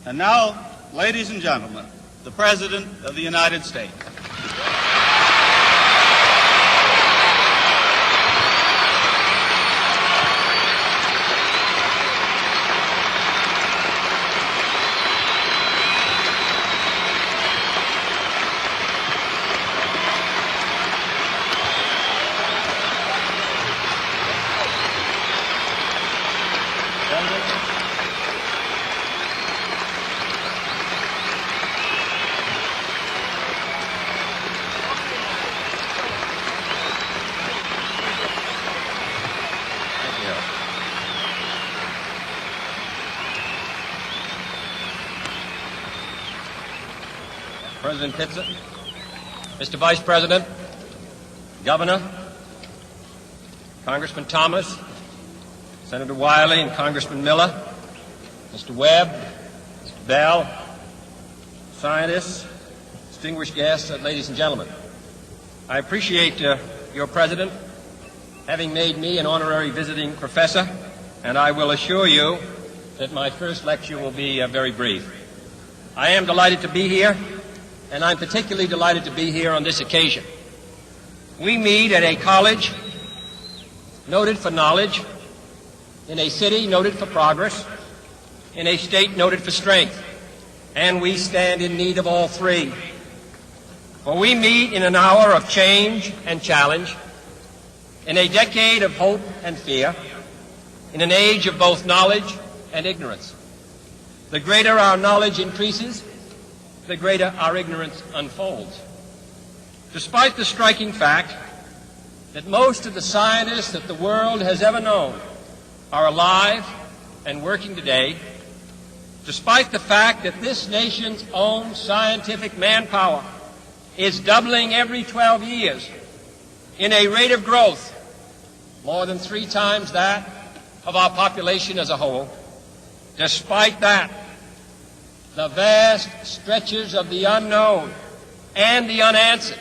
And now, ladies and gentlemen, the President of the United States. President Pitzer, Mr. Vice President, Governor, Congressman Thomas, Senator Wiley and Congressman Miller, Mr. Webb, Mr. Bell, scientists, distinguished guests, ladies and gentlemen. I appreciate your President having made me an honorary visiting professor, and I will assure you that my first lecture will be very brief. I am delighted to be here, and I'm particularly delighted to be here on this occasion. We meet at a college noted for knowledge, in a city noted for progress, in a state noted for strength, and we stand in need of all three. For we meet in an hour of change and challenge, in a decade of hope and fear, in an age of both knowledge and ignorance. The greater our knowledge increases, the greater our ignorance unfolds. Despite the striking fact that most of the scientists that the world has ever known are alive and working today, despite the fact that this nation's own scientific manpower is doubling every 12 years in a rate of growth more than 3 times that of our population as a whole, despite that, the vast stretches of the unknown and the unanswered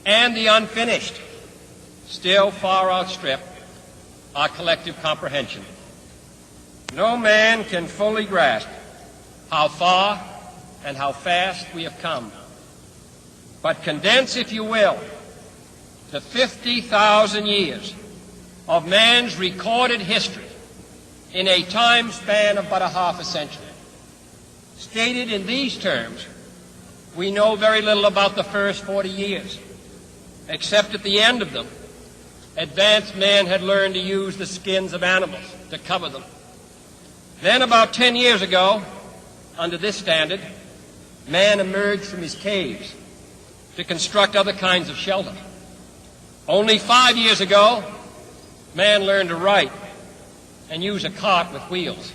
and the unfinished still far outstrip our collective comprehension. No man can fully grasp how far and how fast we have come. But condense, if you will, the 50,000 years of man's recorded history in a time span of but a half a century. Stated in these terms, we know very little about the first 40 years, except at the end of them, advanced man had learned to use the skins of animals to cover them. Then about 10 years ago, under this standard, man emerged from his caves to construct other kinds of shelter. Only 5 years ago, man learned to write and use a cart with wheels.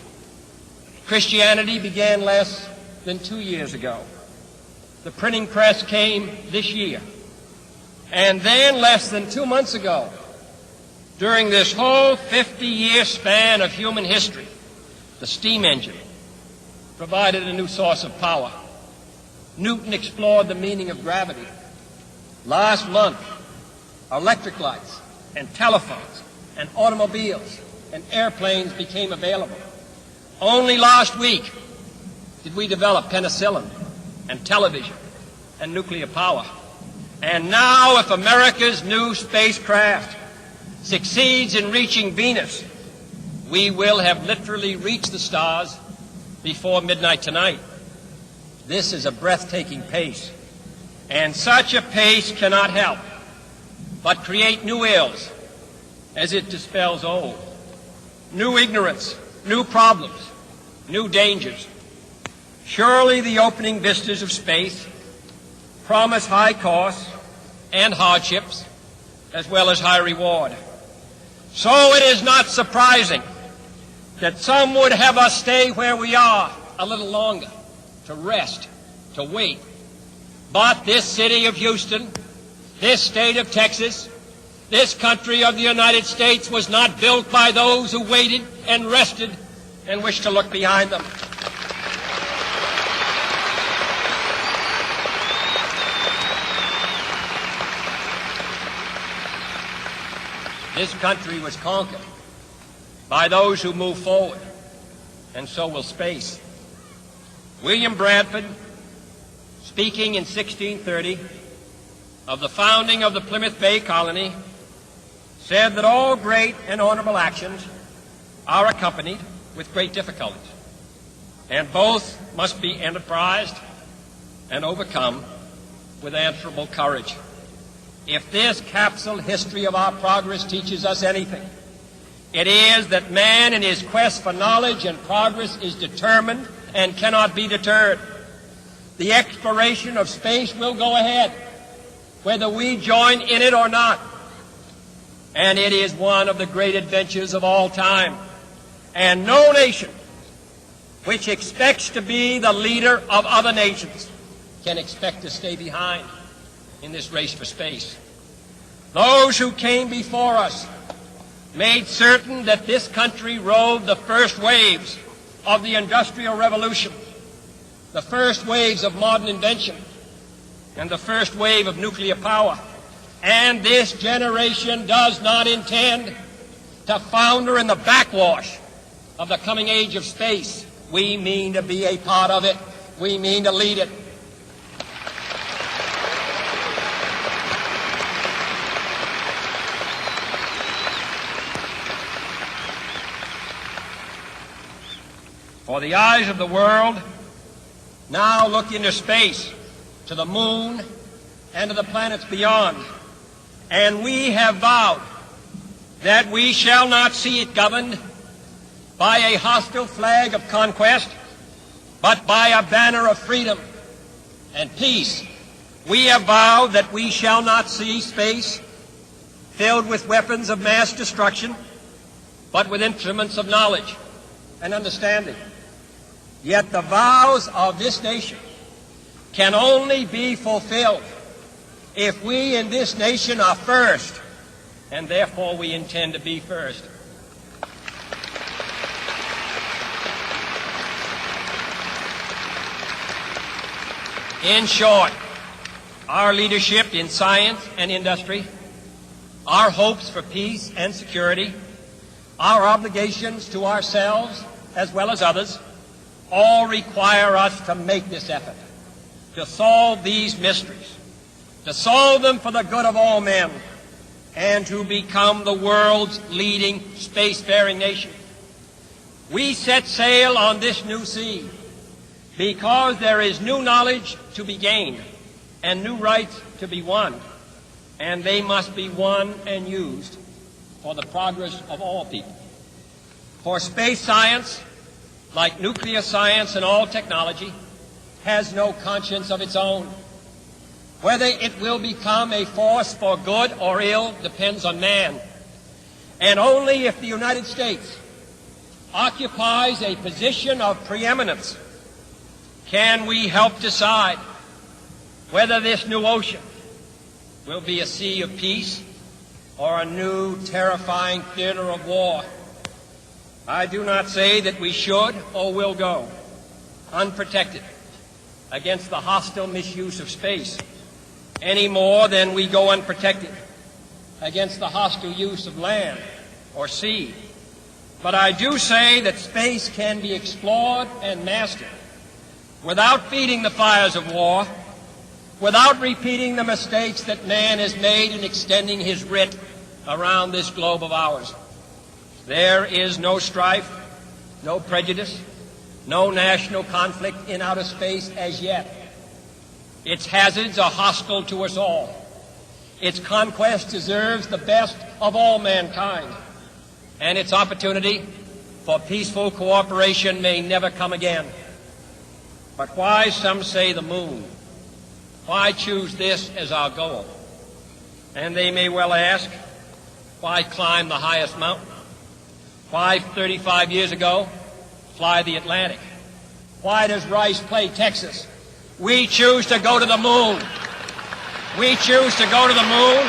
Christianity began less than 2 years ago. The printing press came this year. And then less than 2 months ago, during this whole 50-year span of human history, the steam engine provided a new source of power. Newton explored the meaning of gravity. Last month, electric lights and telephones and automobiles and airplanes became available. Only last week did we develop penicillin and television and nuclear power. And now, if America's new spacecraft succeeds in reaching Venus, we will have literally reached the stars before midnight tonight. This is a breathtaking pace, and such a pace cannot help but create new ills as it dispels old. New ignorance, new problems, new dangers. Surely the opening vistas of space promise high costs and hardships, as well as high reward. So it is not surprising that some would have us stay where we are a little longer, to rest, to wait. But this city of Houston, this state of Texas, this country of the United States was not built by those who waited and rested and wished to look behind them. This country was conquered by those who move forward, and so will space. William Bradford, speaking in 1630 of the founding of the Plymouth Bay Colony, said that all great and honorable actions are accompanied with great difficulties, and both must be enterprised and overcome with answerable courage. If this capsule history of our progress teaches us anything, it is that man in his quest for knowledge and progress is determined and cannot be deterred. The exploration of space will go ahead, whether we join in it or not. And it is one of the great adventures of all time. And no nation which expects to be the leader of other nations can expect to stay behind in this race for space. Those who came before us made certain that this country rode the first waves of the Industrial Revolution, the first waves of modern invention, and the first wave of nuclear power. And this generation does not intend to founder in the backwash of the coming age of space. We mean to be a part of it. We mean to lead it. For the eyes of the world now look into space, to the moon, and to the planets beyond. And we have vowed that we shall not see it governed by a hostile flag of conquest, but by a banner of freedom and peace. We have vowed that we shall not see space filled with weapons of mass destruction, but with instruments of knowledge and understanding. Yet the vows of this nation can only be fulfilled if we in this nation are first, and therefore we intend to be first. In short, our leadership in science and industry, our hopes for peace and security, our obligations to ourselves as well as others, all require us to make this effort, to solve these mysteries, to solve them for the good of all men, and to become the world's leading spacefaring nation. We set sail on this new sea because there is new knowledge to be gained and new rights to be won, and they must be won and used for the progress of all people. For space science, like nuclear science and all technology, has no conscience of its own. Whether it will become a force for good or ill depends on man. And only if the United States occupies a position of preeminence can we help decide whether this new ocean will be a sea of peace or a new terrifying theater of war. I do not say that we should or will go unprotected against the hostile misuse of space any more than we go unprotected against the hostile use of land or sea. But I do say that space can be explored and mastered without feeding the fires of war, without repeating the mistakes that man has made in extending his writ around this globe of ours. There is no strife, no prejudice, no national conflict in outer space as yet. Its hazards are hostile to us all. Its conquest deserves the best of all mankind, and its opportunity for peaceful cooperation may never come again. But why, some say, the moon? Why choose this as our goal? And they may well ask, why climb the highest mountain? Why, 35 years ago, fly the Atlantic? Why does Rice play Texas? We choose to go to the moon. We choose to go to the moon.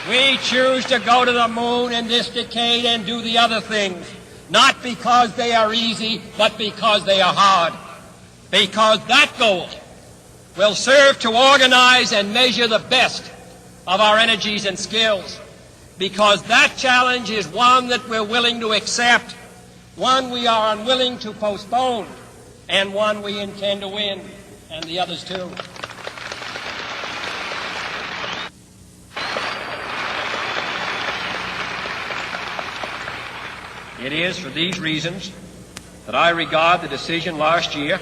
We choose to go to the moon in this decade and do the other things, not because they are easy, but because they are hard. Because that goal will serve to organize and measure the best of our energies and skills. because that challenge is one that we're willing to accept, one we are unwilling to postpone, and one we intend to win, and the others too. It is for these reasons that I regard the decision last year